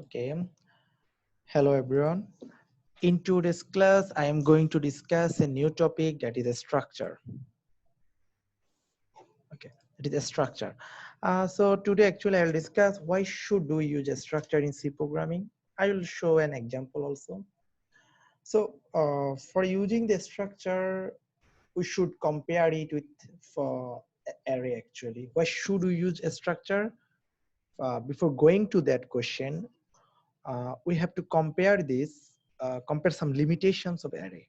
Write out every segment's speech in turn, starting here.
Okay, hello everyone. In today's class, I am going to discuss a new topic that is a structure. Okay, it is a structure. So today actually I'll discuss why should we use a structure in C programming. I will show an example also. So for using the structure, we should compare it with for array actually. Why should we use a structure? Before going to that question, we have to compare this, compare some limitations of array.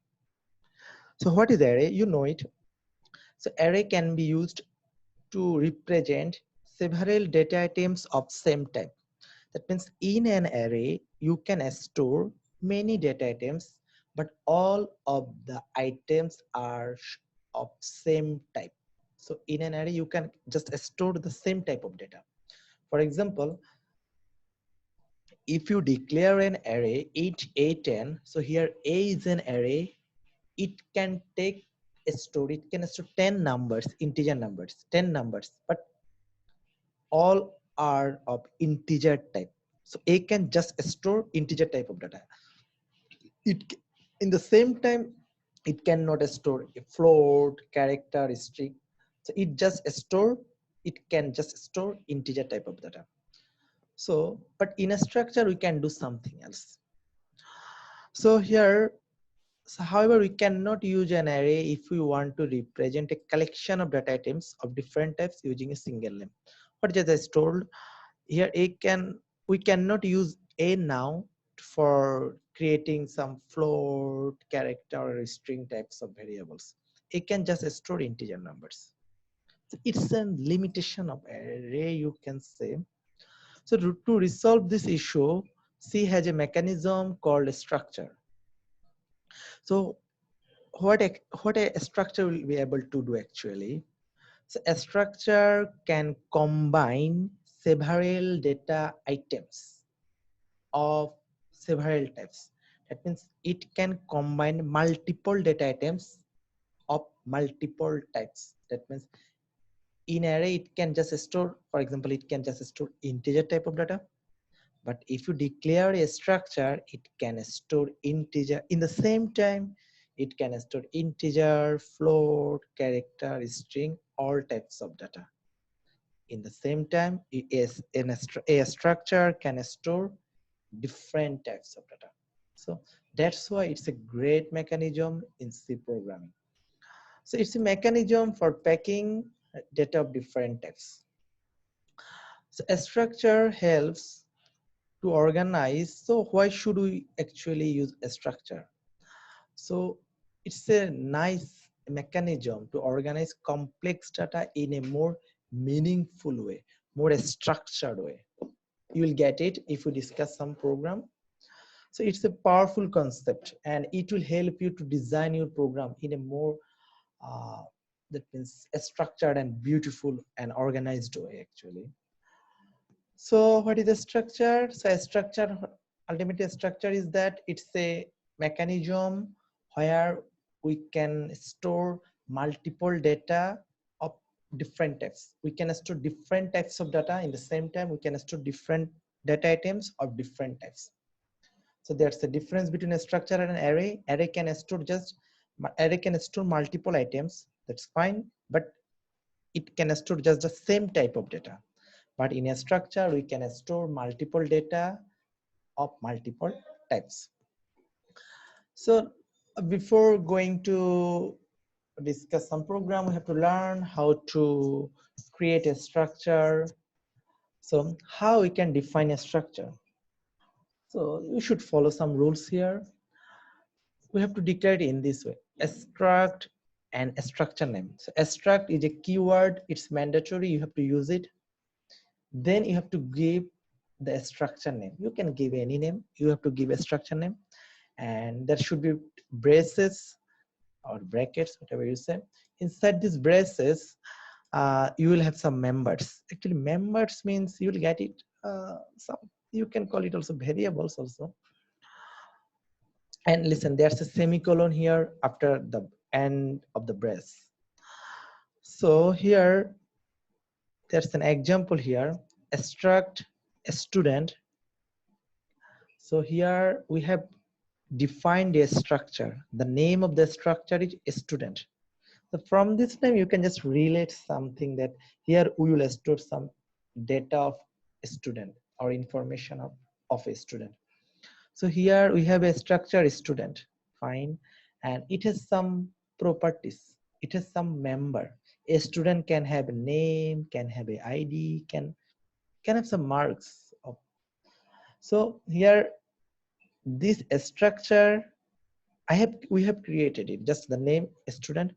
So what is array? You know it. So array can be used to represent several data items of same type. That means in an array, you can store many data items, but all of the items are of same type. So in an array, you can just store the same type of data. For example, if you declare an array each A10, so here A is an array, it can take a store, it can store 10 numbers, integer numbers, 10 numbers, but all are of integer type. So A can just store integer type of data. It in the same time, it cannot store a float, character, string. So it can just store integer type of data. So, but in a structure, we can do something else. So here, so however, we cannot use an array if we want to represent a collection of data items of different types using a single name. What just I told here, we cannot use a now for creating some float, character, or string types of variables. It can just store integer numbers. So it's a limitation of array, you can say. So to resolve this issue, C has a mechanism called a structure. So what a structure will be able to do actually. So a structure can combine several data items of several types. That means it can combine multiple data items of multiple types. That means in array it can just store, for example, it can just store integer type of data. But if you declare a structure, it can store integer. In the same time, it can store integer, float, character, string, all types of data. In the same time, a structure can store different types of data. So that's why it's a great mechanism in C programming. So it's a mechanism for packing data of different types. So a structure helps to organize. So why should we actually use a structure? So it's a nice mechanism to organize complex data in a more meaningful way, more structured way. You will get it if we discuss some program. So it's a powerful concept and it will help you to design your program in a more uh, that means a structured and beautiful and organized way actually. So what is a structure? So a structure, ultimately a structure is that it's a mechanism where we can store multiple data of different types. We can store different types of data in the same time. We can store different data items of different types. So there's a difference between a structure and an array. Array can store multiple items. That's fine, but it can store just the same type of data. But in a structure, we can store multiple data of multiple types. So before going to discuss some program, we have to learn how to create a structure. So how we can define a structure. So you should follow some rules here. We have to declare it in this way: struct and a structure name. So struct is a keyword, it's mandatory, you have to use it. Then you have to give the structure name. You can give any name, you have to give a structure name, and there should be braces or brackets, whatever you say. Inside these braces, you will have some members. Actually, members means you will get it. Some you can call it also variables also. And listen, there's a semicolon here after the end of the brace. So here, there's an example here: struct a student So here we have defined a structure. The name of the structure is student. So from this name, you can just relate something that here we will store some data of a student or information of a student. So here we have a structure student, fine, and it has some properties. It has some member. A student can have a name, can have a ID, can have some marks. So here this structure we have created it, just the name student,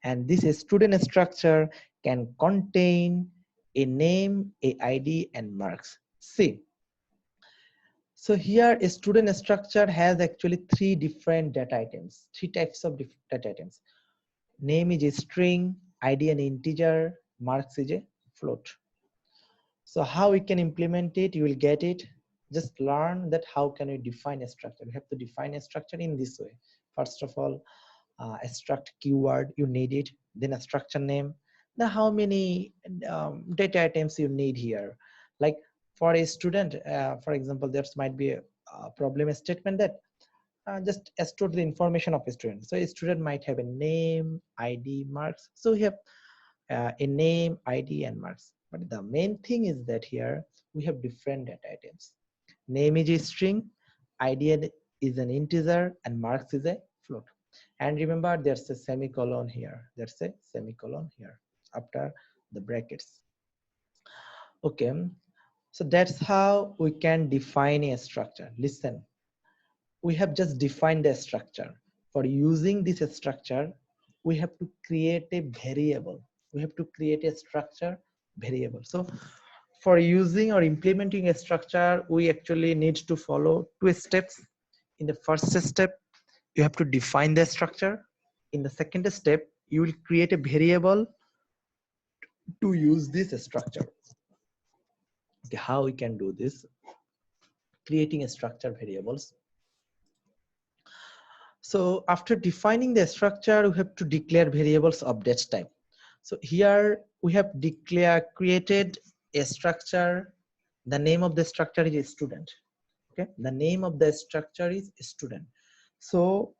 and this student structure can contain a name, a ID, and marks. See, so here a student structure has actually three different data items, three types of different data items. Name is a string, ID an integer, marks is a float. So how we can implement it, you will get it. Just learn that how can we define a structure. We have to define a structure in this way. First of all, a struct keyword, you need it, then a structure name, the how many data items you need here. Like for a student, for example, there might be a problem statement that just store the information of a student. So a student might have a name, ID, marks. So we have a name, ID, and marks. But the main thing is that here we have different data items. Name is a string, ID is an integer, and marks is a float. And remember, there's a semicolon here. There's a semicolon here after the brackets. Okay, so that's how we can define a structure. Listen, we have just defined a structure. For using this structure, we have to create a variable. We have to create a structure variable. So for using or implementing a structure, we actually need to follow two steps. In the first step, you have to define the structure. In the second step, you will create a variable to use this structure. Okay, how we can do this? Creating a structure variables. So after defining the structure, we have to declare variables of that type. So here we have created a structure. The name of the structure is student. Okay, the name of the structure is student. So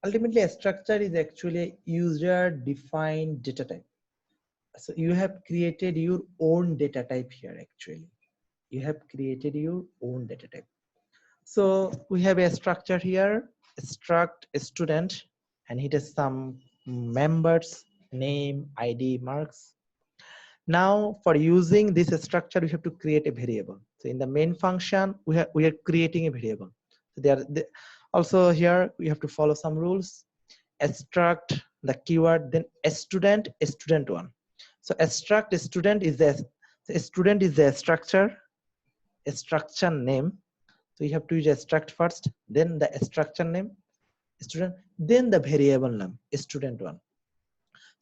ultimately, a structure is actually a user-defined data type. So you have created your own data type here. Actually, you have created your own data type. So we have a structure here, struct student, and it has some members, name, ID, marks. Now for using this structure, we have to create a variable. So in the main function, we are creating a variable. So also here we have to follow some rules. Struct the keyword, then student one. So struct student is the student is the structure name. So you have to use a struct first, then the structure name, student, then the variable name, student one.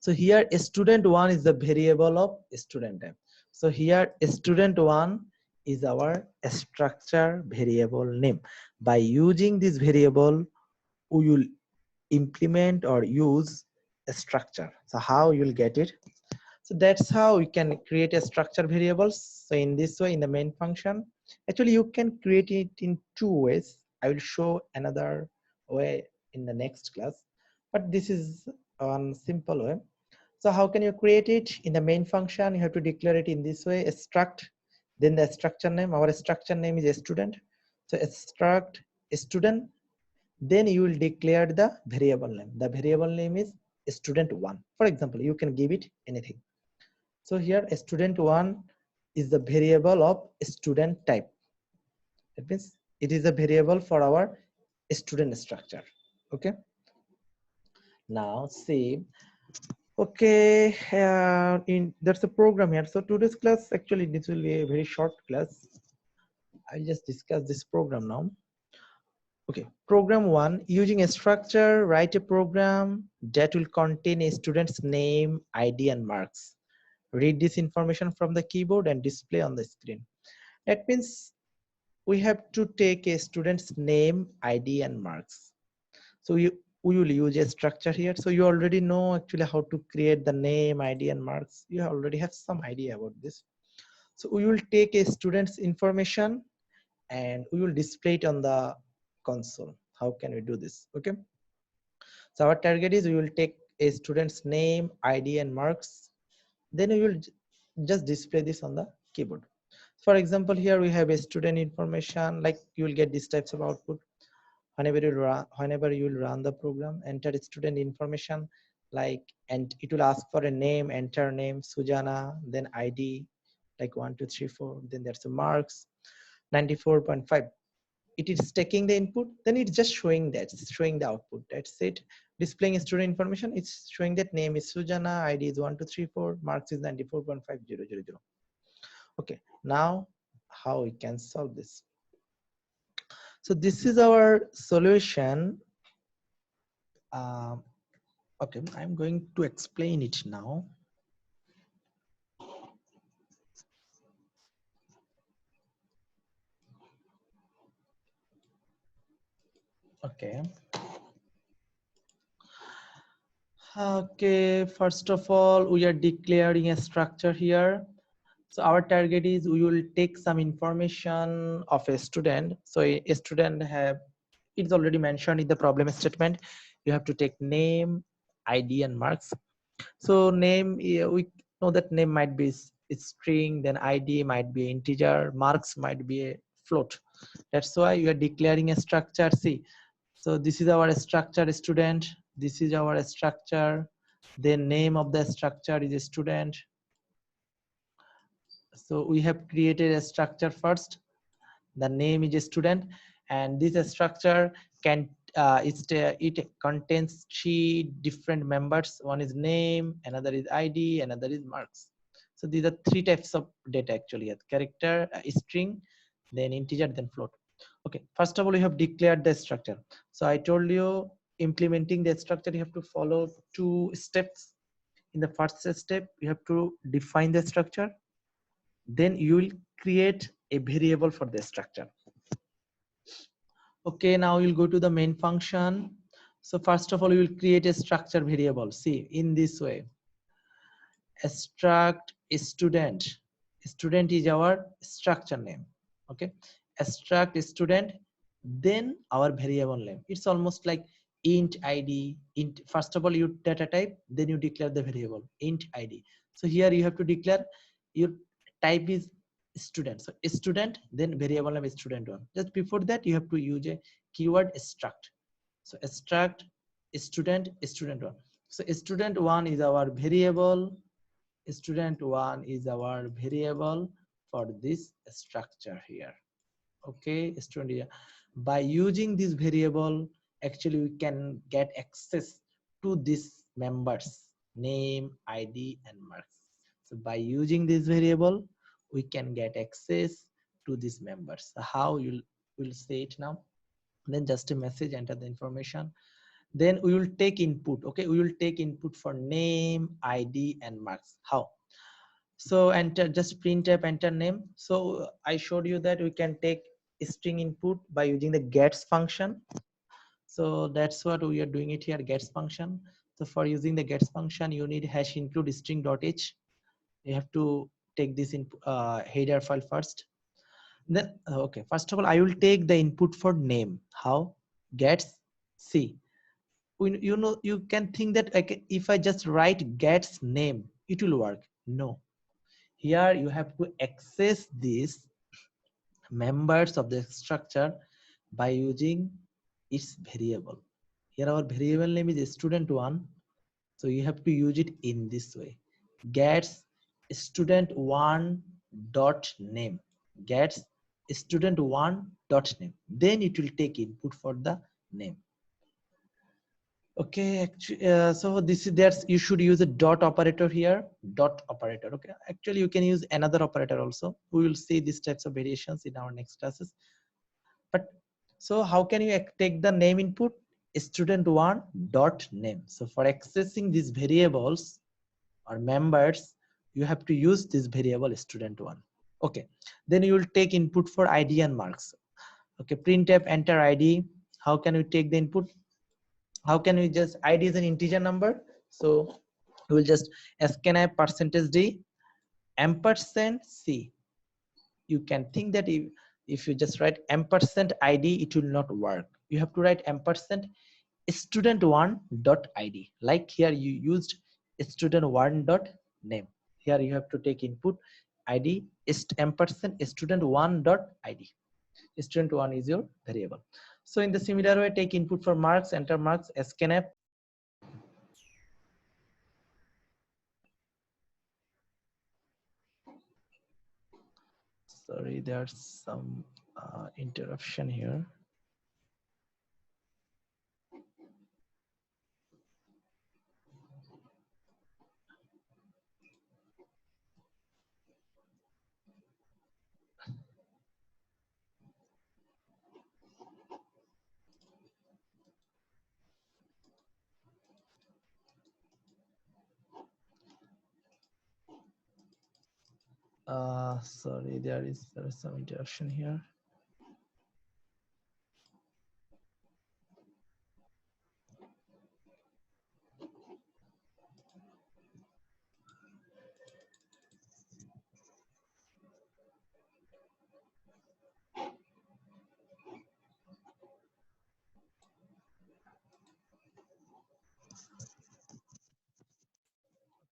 So here student one is the variable of student name. So here student one is our structure variable name. By using this variable, we will implement or use a structure. So how you'll get it? So that's how we can create a structure variables. So in this way, in the main function, actually you can create it in two ways. I will show another way in the next class, but this is one simple way. So how can you create it? In the main function, you have to declare it in this way, a struct, then the structure name. Our structure name is a student. So a struct student, then you will declare the variable name. The variable name is student one. For example, you can give it anything. So here student one is the variable of student type. That means it is a variable for our student structure. Okay. Now see, okay, there's a program here. So today's class, actually this will be a very short class. I'll just discuss this program now. Okay, program one, using a structure, write a program that will contain a student's name, ID, and marks. Read this information from the keyboard and display on the screen. That means we have to take a student's name, ID, and marks. So we will use a structure here. So you already know actually how to create the name, ID, and marks. You already have some idea about this. So we will take a student's information and we will display it on the console. How can we do this? Okay, so our target is we will take a student's name, ID, and marks. Then we will just display this on the keyboard. For example, here we have a student information, like you will get these types of output. Whenever you will run the program, enter student information, like, and it will ask for a name, enter name, Sujana, then ID, like 1234, then there's a marks, 94.5. It is taking the input, then it's just showing that, it's showing the output. That's it. Displaying student information, it's showing that name is Sujana, ID is 1234, marks is 94.5000. Okay, now how we can solve this? So this is our solution. Okay, I'm going to explain it now. Okay. Okay, first of all, we are declaring a structure here. So our target is we will take some information of a student. So a student have, it's already mentioned in the problem statement, you have to take name, ID, and marks. So name, we know that name might be a string, then ID might be integer, marks might be a float. That's why you are declaring a structure. See, so this is our structure student, this is our structure, the name of the structure is a student. So we have created a structure first, the name is a student, and this structure can it contains three different members. One is name, another is ID, another is marks. So these are three types of data actually: character, string, then integer, then float. Okay, first of all, we have declared the structure. So I told you, implementing the structure, you have to follow two steps. In the first step, you have to define the structure, then you will create a variable for the structure. Okay, now you'll go to the main function. So first of all, you will create a structure variable. See, in this way, struct student. Student is our structure name. Okay, struct student, then our variable name. It's almost like int ID. Int. First of all, you data type, then you declare the variable int ID. So here you have to declare your type is student. So student, then variable name is student one. Just before that, you have to use a keyword struct. So struct student one. So student one is our variable. Student one is our variable for this structure here. Okay, student here. By using this variable, actually we can get access to these members, name, ID, and marks. So by using this variable, we can get access to these members. So how you will say it now? Then just a message, enter the information. Then we will take input. Okay, we will take input for name, ID, and marks. How? So enter, just printf enter name. So I showed you that we can take string input by using the gets function. So that's what we are doing it here, gets function. So for using the gets function, you need hash include string.h. You have to take this in header file first. Then okay, first of all, I will take the input for name. How? Gets c. You know, you can think that if I just write gets name, it will work. No, here you have to access these members of the structure by using its variable. Here our variable name is student one, so you have to use it in this way. Gets student one dot name. Gets student one dot name. Then it will take input for the name. Okay, actually, so this is, there's, you should use a dot operator here, dot operator. Okay, actually you can use another operator also. We will see these types of variations in our next classes. But so how can you take the name input? Student one dot name. So for accessing these variables or members, you have to use this variable student one. Okay, then you will take input for ID and marks. Okay, printf enter ID. How can we take the input? How can we just, ID is an integer number, so we will just scanf percentage d ampersand c. You can think that if If you just write ampersand id, it will not work. You have to write ampersand student1 dot id. Like here you used student1 dot name. Here you have to take input id is ampersand student1 dot id. Student1 is your variable. So in the similar way, take input for marks, enter marks, scanf. Sorry, there's some interruption here. Sorry, there is some interruption here.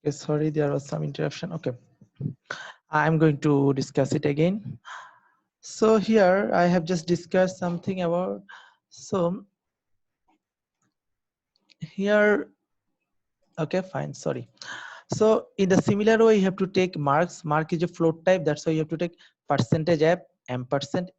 Okay, sorry, there was some interruption. Okay, I'm going to discuss it again. So here I have just discussed something about, so here, okay, fine, sorry. So in the similar way, you have to take marks. Mark is a float type. That's why you have to take percentage app ampersand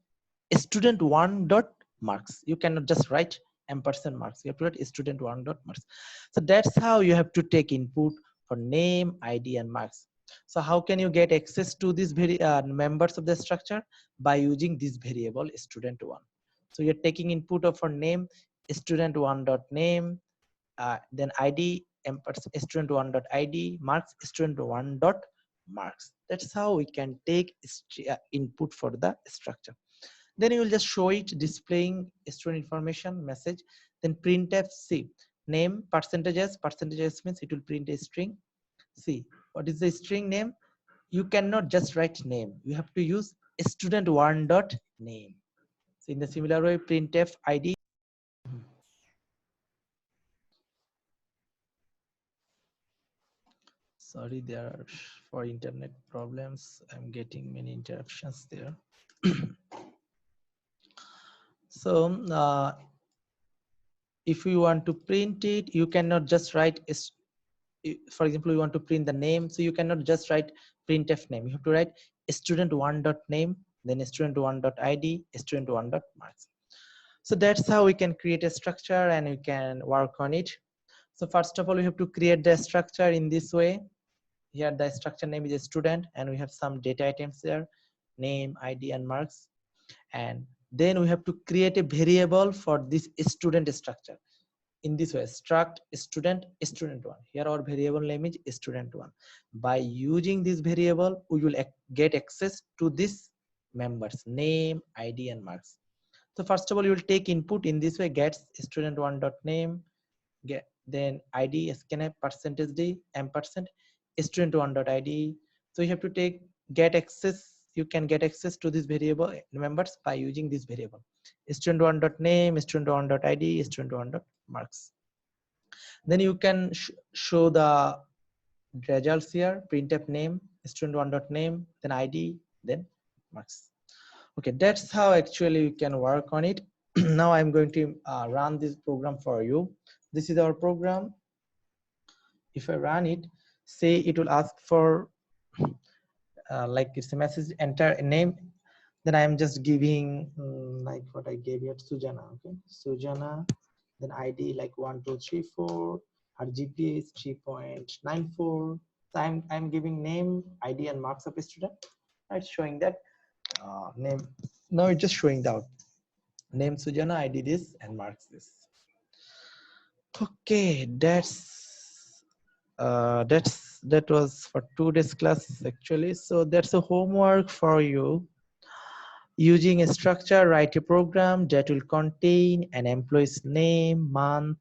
student1 dot marks. You cannot just write ampersand marks. You have to write student1 dot marks. So that's how you have to take input for name, ID, and marks. So how can you get access to these members of the structure? By using this variable student1. So you're taking input of for name student1 dot name, then id student1 dot id, marks student1 dot marks. That's how we can take input for the structure. Then you will just show it displaying student information message. Then printf c name percentages means it will print a string. See what is the string name. You cannot just write name, you have to use student1 dot name. So in the similar way, printf id. Sorry, there are for internet problems, I'm getting many interruptions there. So if you want to print it, you cannot just write, for example, you want to print the name, so you cannot just write printf name. You have to write student1 dot name, then student1 dot id, student1 dot marks. So that's how we can create a structure and we can work on it. So first of all, we have to create the structure in this way. Here the structure name is a student and we have some data items there, name, id, and marks. And then we have to create a variable for this student structure. In this way, struct student student1. Here our variable name is student1. By using this variable, we will get access to this members name, id, and marks. So first of all, you will take input in this way, gets student1 dot name, get then id scanf percentage d ampersand student1 dot id. So you have to take get access. You can get access to this variable members by using this variable student1 dot name, student1 dot id, student1 dot marks. Then you can show the results here. Printf name, student1 dot name, then id, then marks. Okay, that's how actually you can work on it. Now I'm going to run this program for you. This is our program. If I run it, say it will ask for like it's a message, enter a name. Then I am just giving like what I gave here, Sujana. Okay, Sujana. Then ID like 1234. Her GPA is 3.94. So I'm giving name, ID, and marks of a student. It's showing that name. Now it's just showing out name Sujana, ID this, and marks this. Okay, that was for today's class actually. So that's a homework for you. Using a structure, write a program that will contain an employee's name, month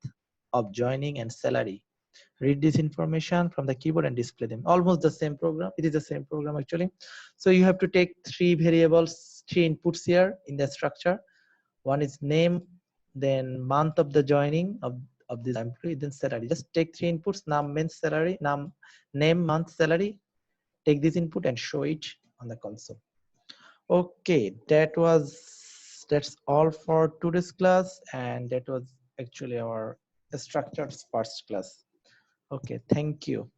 of joining, and salary. Read this information from the keyboard and display them. Almost the same program. It is the same program actually. So you have to take three variables three inputs here in the structure. One is name, then month of the joining of this employee, then salary. Just take three inputs, means salary, name, month, salary. Take this input and show it on the console. Okay, that's all for today's class, and that was actually our structures first class. Okay, thank you.